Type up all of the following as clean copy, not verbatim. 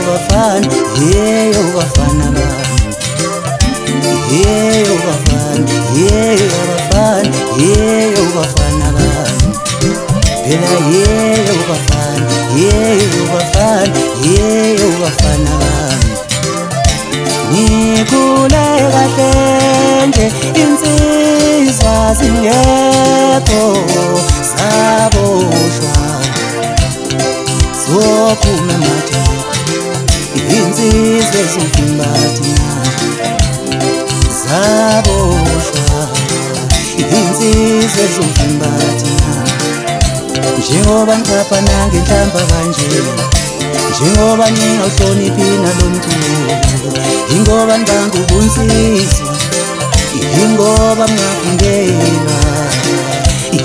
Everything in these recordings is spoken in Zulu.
bafana, bafana bami, bafana, bafana bami, phela bafana, bafana bami. Ngikhule kahle nje insizwa zingekho saboshwa zophuma manje insizwa zomphakathi zaboshwa insizwa zomphakathi njengoba ngiphapha ngenhlamba kanje njengoba ngingawuhloniphi nalomculo ingoba ngibanga ubunsizwa ingoba ngafundela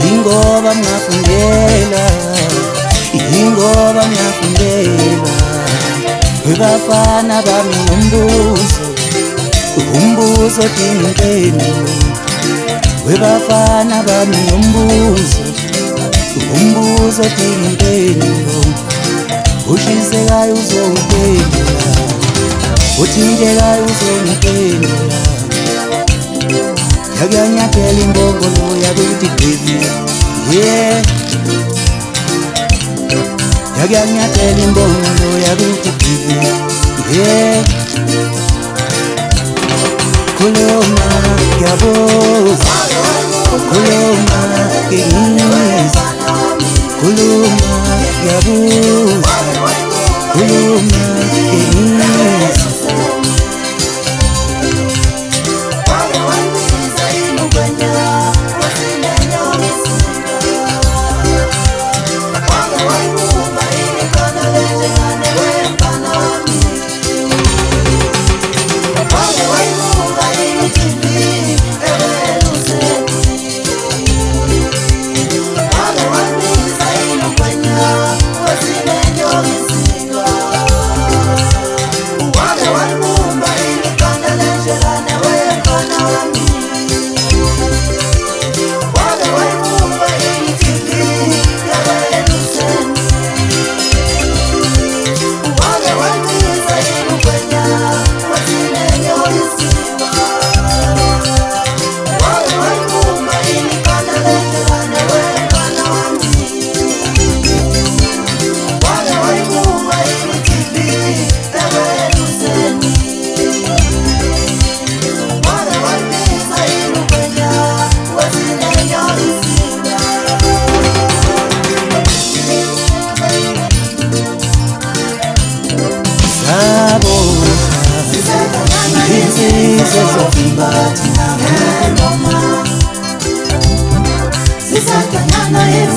ingoba ngafundela ingoba ngafundela webafana bami umbuzo dinga impendulo webafana bami umbuzo dinga impendulo ushizekayo uzongiphendula uthintekayo uzongiphendula yakuyanyathela imbongolo yakuthi baby yakuyanyathela imbongolo yakuthi baby khuluma ngiyabuza khuluma ngingizwa khuluma ngiyabuza khuluma ngingizwa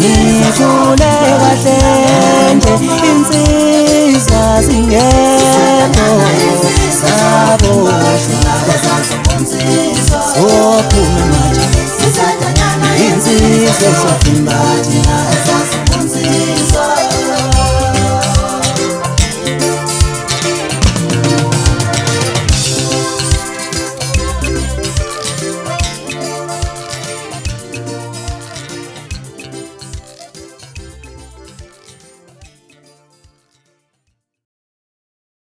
Ngikhule kahle nje insizwa zingekho saboshwa zophuma manje insizwa zomphakathi